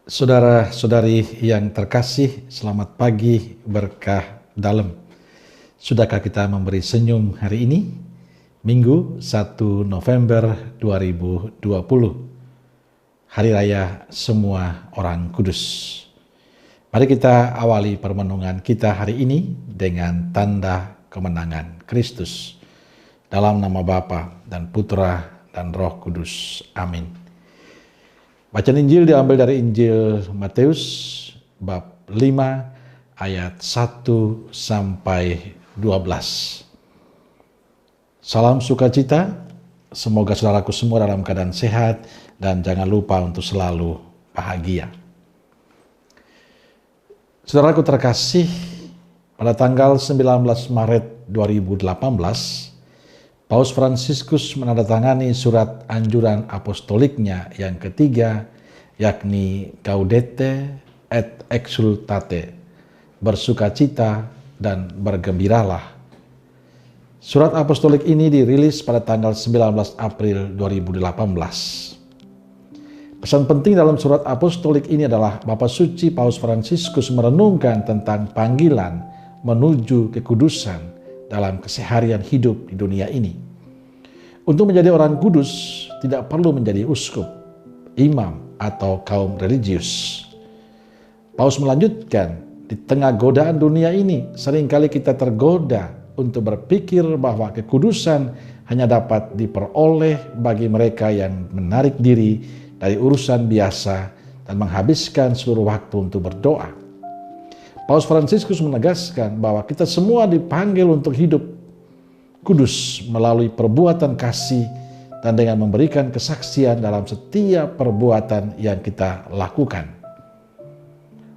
Saudara-saudari yang terkasih, selamat pagi berkah dalam. Sudahkah kita memberi senyum hari ini? Minggu 1 November 2020. Hari Raya Semua Orang Kudus. Mari kita awali permenungan kita hari ini dengan tanda kemenangan Kristus. Dalam nama Bapa dan Putra dan Roh Kudus. Amin. Bacaan Injil diambil dari Injil Matius bab 5 ayat 1 sampai 12. Salam sukacita, semoga saudaraku semua dalam keadaan sehat dan jangan lupa untuk selalu bahagia. Saudaraku terkasih, pada tanggal 19 Maret 2018, Paus Fransiskus menandatangani surat anjuran apostoliknya yang ketiga, yakni Gaudete et Exsultate, bersukacita dan bergembiralah. Surat apostolik ini dirilis pada tanggal 19 April 2018. Pesan penting dalam surat apostolik ini adalah Bapa Suci Paus Fransiskus merenungkan tentang panggilan menuju kekudusan dalam keseharian hidup di dunia ini. Untuk menjadi orang kudus tidak perlu menjadi uskup, imam, atau kaum religius. Paus melanjutkan, di tengah godaan dunia ini seringkali kita tergoda untuk berpikir bahwa kekudusan hanya dapat diperoleh bagi mereka yang menarik diri dari urusan biasa dan menghabiskan seluruh waktu untuk berdoa. Paus Fransiskus menegaskan bahwa kita semua dipanggil untuk hidup kudus melalui perbuatan kasih dan dengan memberikan kesaksian dalam setiap perbuatan yang kita lakukan.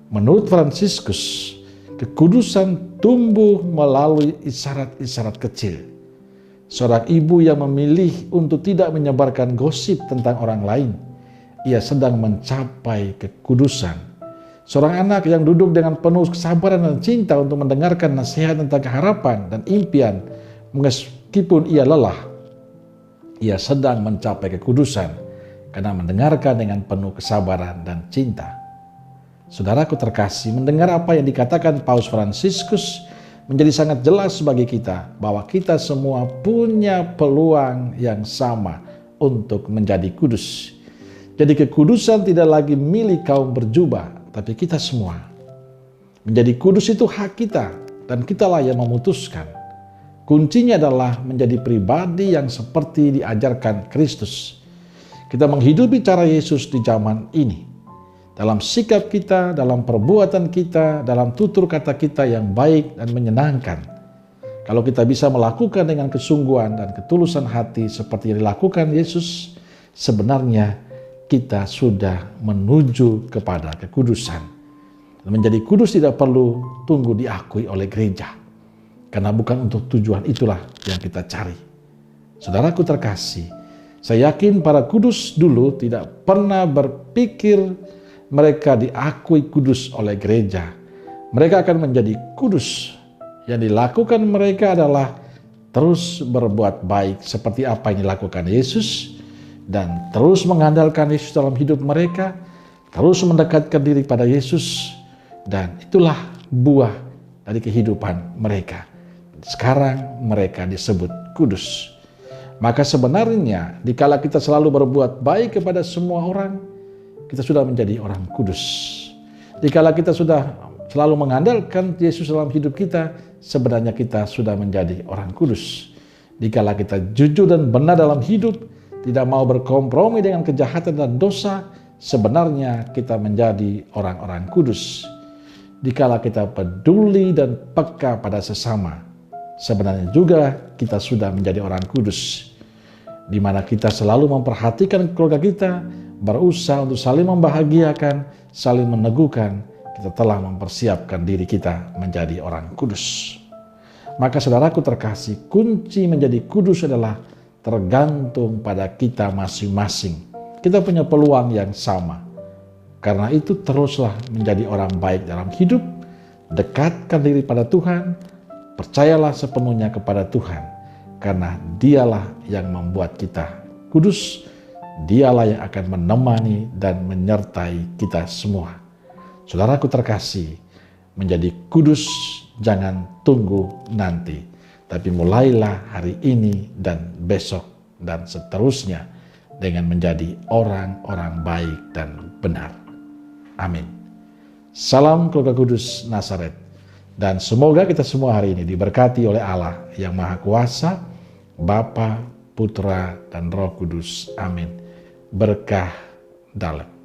Menurut Fransiskus, kekudusan tumbuh melalui isyarat-isyarat kecil. Seorang ibu yang memilih untuk tidak menyebarkan gosip tentang orang lain, ia sedang mencapai kekudusan. Seorang anak yang duduk dengan penuh kesabaran dan cinta untuk mendengarkan nasihat tentang keharapan dan impian, meskipun ia lelah, ia sedang mencapai kekudusan karena mendengarkan dengan penuh kesabaran dan cinta. Saudaraku terkasih, mendengar apa yang dikatakan Paus Fransiskus menjadi sangat jelas bagi kita bahwa kita semua punya peluang yang sama untuk menjadi kudus. Jadi kekudusan tidak lagi milik kaum berjubah, tapi kita semua. Menjadi kudus itu hak kita dan kitalah yang memutuskan. Kuncinya adalah menjadi pribadi yang seperti diajarkan Kristus. Kita menghidupi cara Yesus di zaman ini. Dalam sikap kita, dalam perbuatan kita, dalam tutur kata kita yang baik dan menyenangkan. Kalau kita bisa melakukan dengan kesungguhan dan ketulusan hati seperti yang dilakukan Yesus, sebenarnya kita sudah menuju kepada kekudusan. Menjadi kudus tidak perlu tunggu diakui oleh gereja. Karena bukan untuk tujuan itulah yang kita cari. Saudaraku terkasih, saya yakin para kudus dulu tidak pernah berpikir mereka diakui kudus oleh gereja. Mereka akan menjadi kudus. Yang dilakukan mereka adalah terus berbuat baik seperti apa yang dilakukan Yesus, dan terus mengandalkan Yesus dalam hidup mereka, terus mendekatkan diri pada Yesus, dan itulah buah dari kehidupan mereka. Sekarang mereka disebut kudus. Maka sebenarnya dikala kita selalu berbuat baik kepada semua orang, kita sudah menjadi orang kudus. Dikala kita sudah selalu mengandalkan Yesus dalam hidup kita, sebenarnya kita sudah menjadi orang kudus. Dikala kita jujur dan benar dalam hidup, tidak mau berkompromi dengan kejahatan dan dosa, sebenarnya kita menjadi orang-orang kudus. Dikala kita peduli dan peka pada sesama, sebenarnya juga kita sudah menjadi orang kudus. Di mana kita selalu memperhatikan keluarga kita, berusaha untuk saling membahagiakan, saling meneguhkan, kita telah mempersiapkan diri kita menjadi orang kudus. Maka saudaraku terkasih, kunci menjadi kudus adalah tergantung pada kita masing-masing. Kita punya peluang yang sama. Karena itu teruslah menjadi orang baik dalam hidup, dekatkan diri pada Tuhan, percayalah sepenuhnya kepada Tuhan, karena Dialah yang membuat kita kudus Dialah yang akan menemani dan menyertai kita semua. Saudaraku terkasih, menjadi kudus jangan tunggu nanti, tapi mulailah hari ini dan besok dan seterusnya dengan menjadi orang-orang baik dan benar. Amin. Salam keluarga kudus Nazaret, dan semoga kita semua hari ini diberkati oleh Allah yang Maha Kuasa, Bapa, Putra, dan Roh Kudus. Amin. Berkah dalam.